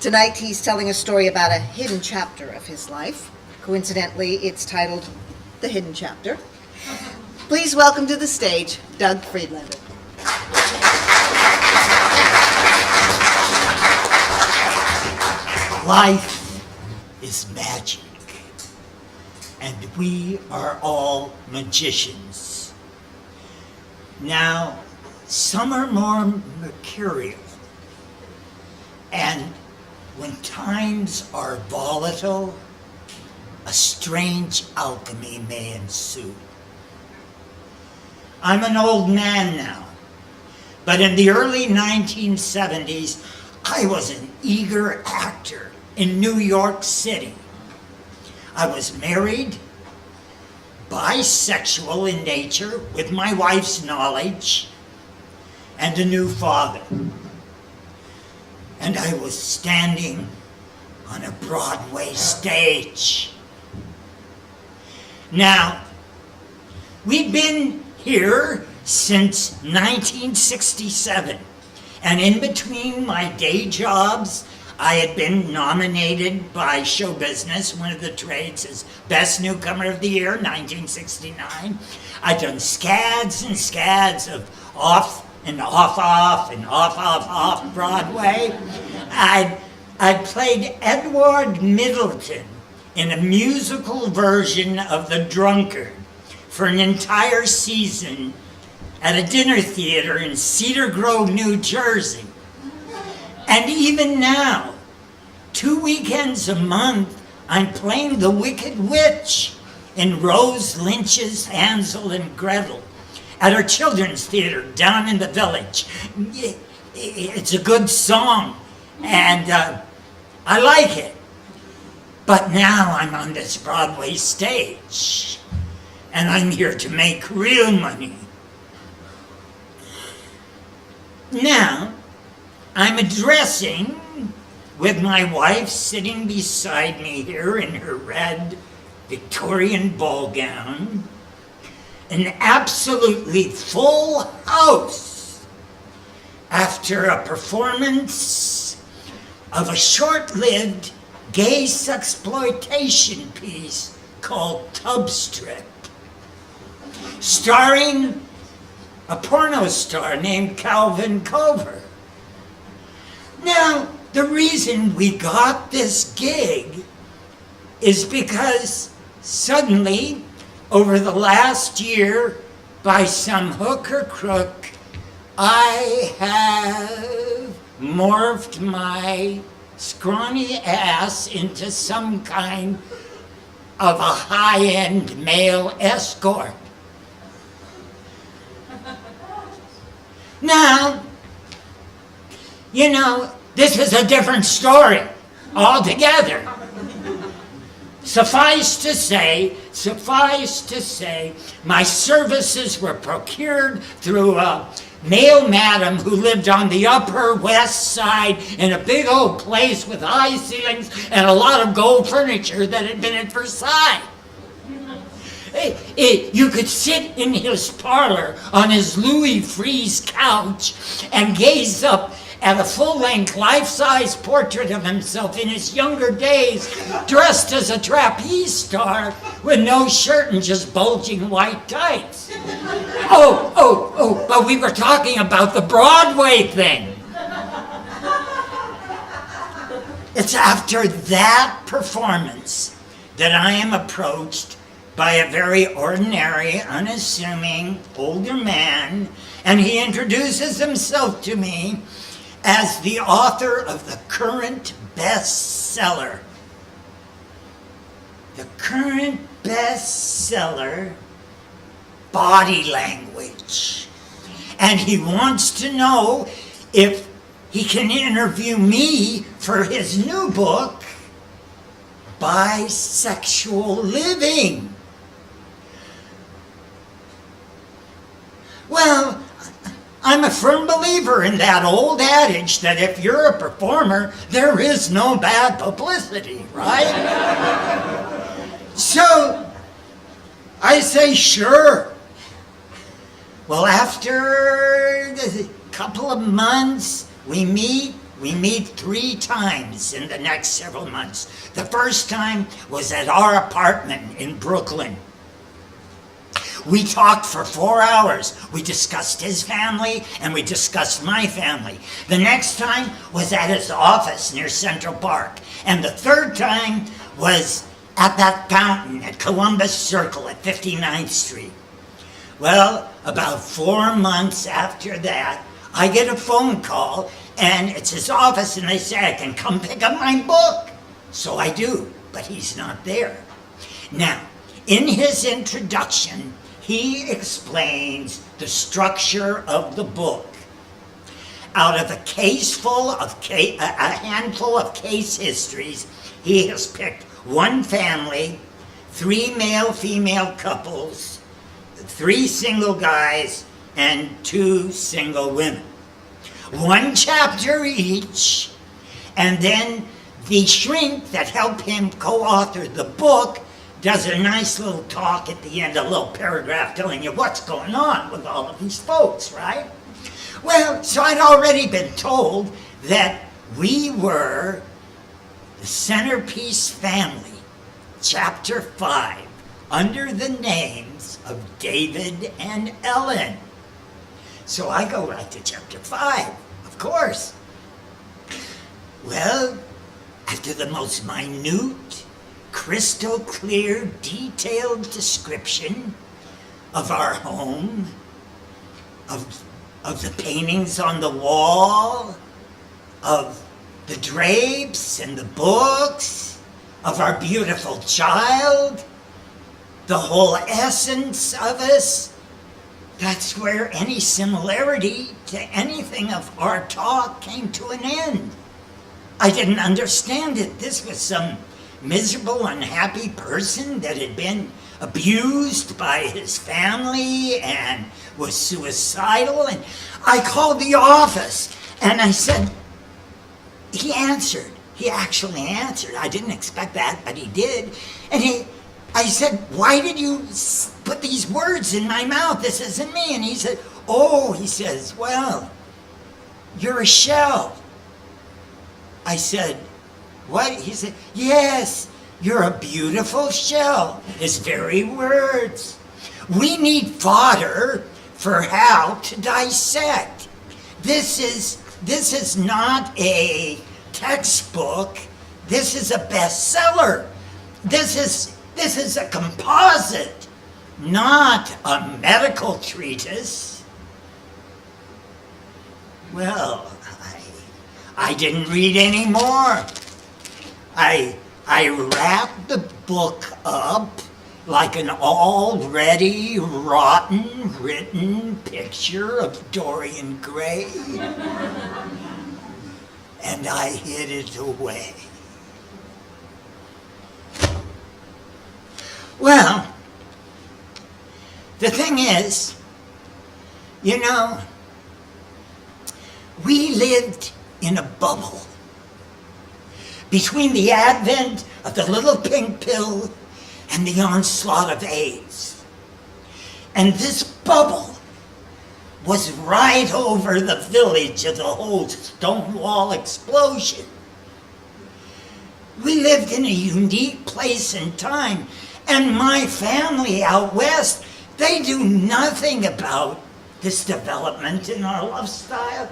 Tonight he's telling a story about a hidden chapter of his life. Coincidentally, it's titled The Hidden Chapter. Please welcome to the stage, Doug Friedlander. Life is magic, and we are all magicians. Now, some are more mercurial, and when times are volatile, a strange alchemy may ensue. I'm an old man now, but in the early 1970s, I was an eager actor in New York City. I was married, bisexual in nature, with my wife's knowledge, and a new father. And I was standing on a Broadway stage. Now, we've been here since 1967, and in between my day jobs, I had been nominated by Show Business, one of the trades, as Best Newcomer of the Year, 1969. I'd done scads and scads of off and off Broadway. I'd played Edward Middleton in a musical version of The Drunkard for an entire season at a dinner theater in Cedar Grove, New Jersey. And even now, 2 weekends a month, I'm playing the Wicked Witch in Rose Lynch's Hansel and Gretel at her children's theater down in the village. It's a good song, and I like it. But now I'm on this Broadway stage, and I'm here to make real money. Now, I'm addressing, with my wife sitting beside me here in her red Victorian ball gown, an absolutely full house after a performance of a short-lived gay sexploitation piece called Tub Strip, starring a porno star named Calvin Cover. Now, the reason we got this gig is because suddenly, over the last year, by some hook or crook, I have morphed my scrawny ass into some kind of a high-end male escort. Now, you know, this is a different story altogether. Suffice to say, my services were procured through a male madam who lived on the Upper West Side in a big old place with high ceilings and a lot of gold furniture that had been at Versailles. You could sit in his parlor on his Louis Frise couch and gaze up at a full-length, life-size portrait of himself in his younger days, dressed as a trapeze star with no shirt and just bulging white tights. But we were talking about the Broadway thing. It's after that performance that I am approached by a very ordinary, unassuming, older man, and he introduces himself to me as the author of the current bestseller. The current bestseller, Body Language. And he wants to know if he can interview me for his new book, Bisexual Living. Well, I'm a firm believer in that old adage that if you're a performer, there is no bad publicity, right? So I say, sure. Well, after a couple of months, we meet, We meet 3 times in the next several months. The first time was at our apartment in Brooklyn. We talked for 4 hours. We discussed his family and we discussed my family. The next time was at his office near Central Park. And the third time was at that fountain at Columbus Circle at 59th Street. Well, about 4 months after that, I get a phone call and it's his office and they say I can come pick up my book. So I do, but he's not there. Now, in his introduction, he explains the structure of the book. Out of a handful of case histories, he has picked 1 family, 3 male-female couples, 3 single guys, and 2 single women. 1 chapter each, and then the shrink that helped him co-author the book does a nice little talk at the end, a little paragraph telling you what's going on with all of these folks, right? Well, so I'd already been told that we were the Centerpiece Family, Chapter 5, under the names of David and Ellen. So I go right to Chapter 5, of course. Well, after the most minute, crystal clear, detailed description of our home, of the paintings on the wall, of the drapes and the books, of our beautiful child, the whole essence of us, that's where any similarity to anything of our talk came to an end. I didn't understand it. This was some miserable, unhappy person that had been abused by his family and was suicidal. And I called the office and I said, he answered. He actually answered. I didn't expect that, but he did. And I said, why did you put these words in my mouth? This isn't me. And he said, he says, well, you're a shell. I said, what? He said, yes, you're a beautiful shell. His very words. We need fodder for how to dissect. This is not a textbook. This is a bestseller. This is a composite, not a medical treatise. Well, I didn't read any more. I wrapped the book up like an already rotten written picture of Dorian Gray. And I hid it away. Well, the thing is, we lived in a bubble between the advent of the little pink pill and the onslaught of AIDS. And this bubble was right over the village of the whole Stonewall explosion. We lived in a unique place and time, and my family out west, they do nothing about this development in our lifestyle,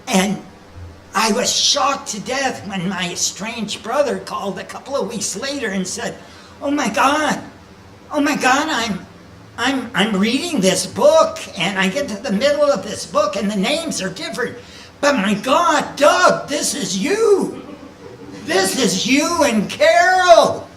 and I was shocked to death when my estranged brother called a couple of weeks later and said, oh my God, I'm reading this book, and I get to the middle of this book and the names are different, but my God, Doug, this is you. This is you and Carol.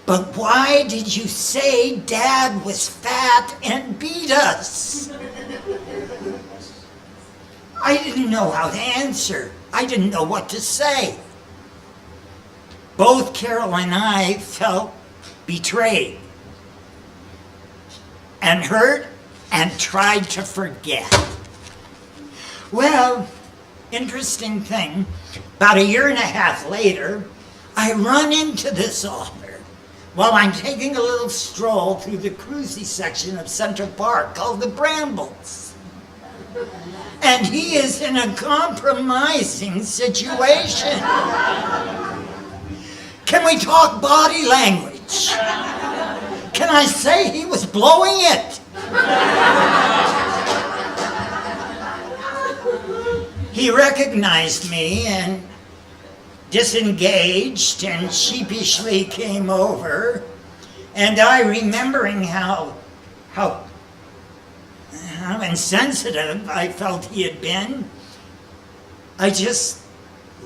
But why did you say Dad was fat and beat us? I didn't know how to answer. I didn't know what to say. Both Carol and I felt betrayed and hurt and tried to forget. Well, interesting thing, about 1.5 years later, I run into this author while I'm taking a little stroll through the cruisy section of Central Park called the Brambles. and he is in a compromising situation. Can we talk body language? Can I say he was blowing it? He recognized me and disengaged and sheepishly came over, and I, remembering how insensitive I felt he had been, I just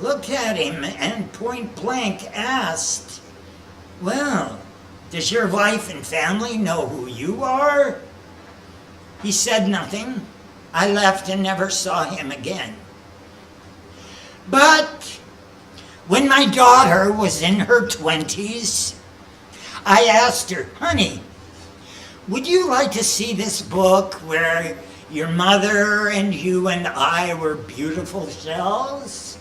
looked at him and point blank asked, "Well, does your wife and family know who you are?" He said nothing. I left and never saw him again. But when my daughter was in her 20s, I asked her, "Honey, would you like to see this book where your mother and you and I were beautiful shells?"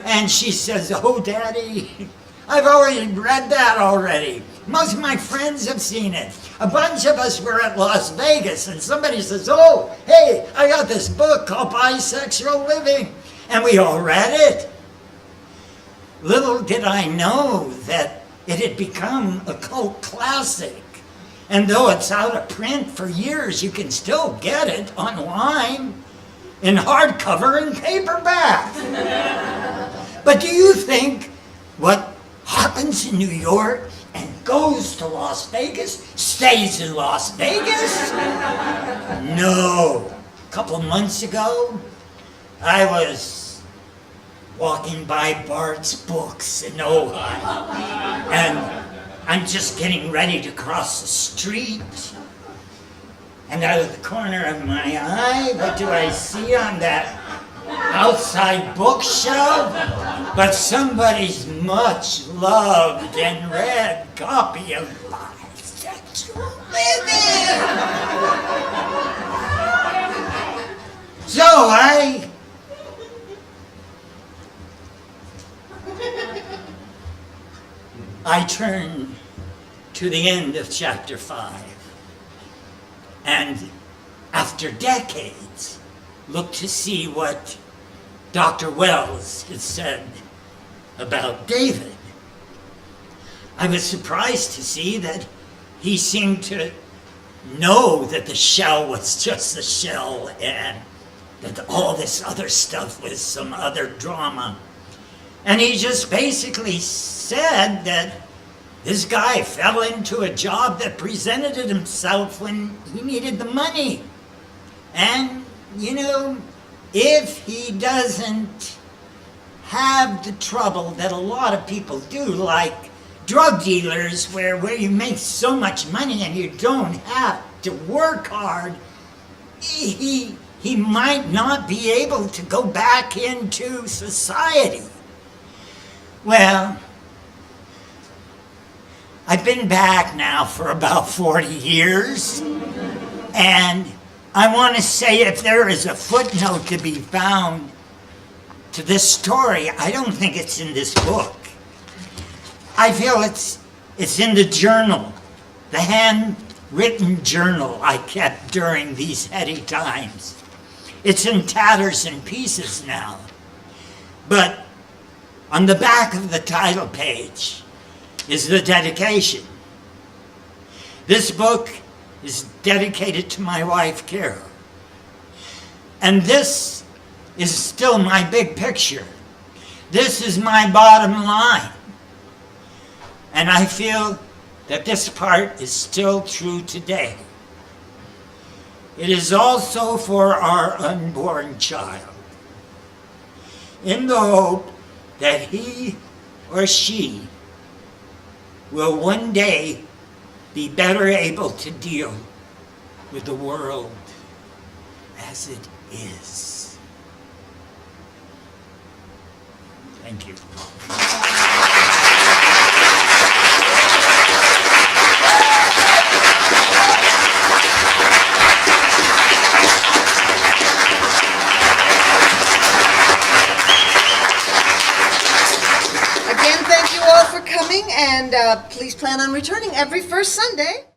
And she says, "Oh, Daddy, I've already read that already. Most of my friends have seen it. A bunch of us were at Las Vegas and somebody says, 'Oh, hey, I got this book called Bisexual Living.' And we all read it." Little did I know that it had become a cult classic. And though it's out of print for years, you can still get it online in hardcover and paperback. But do you think what happens in New York and goes to Las Vegas stays in Las Vegas? No. A couple of months ago, I was walking by Bart's Books in Ojai, and I'm just getting ready to cross the street, and out of the corner of my eye, what do I see on that outside bookshelf but somebody's much loved and read copy of Bisexual Living? So I turn to the end of chapter 5, and after decades, look to see what Dr. Wells has said about David. I was surprised to see that he seemed to know that the shell was just a shell and that all this other stuff was some other drama. And he just basically said that this guy fell into a job that presented himself when he needed the money. And, you know, if he doesn't have the trouble that a lot of people do, like drug dealers, where you make so much money and you don't have to work hard, he might not be able to go back into society. Well, I've been back now for about 40 years, and I want to say if there is a footnote to be found to this story, I don't think it's in this book. I feel it's in the journal, the handwritten journal I kept during these heady times. It's in tatters and pieces now, but on the back of the title page is the dedication. This book is dedicated to my wife, Carol. And this is still my big picture. This is my bottom line. And I feel that this part is still true today. It is also for our unborn child, in the hope that he or she will one day be better able to deal with the world as it is. Thank you. Again, thank you all for coming, and please plan on returning every first Sunday.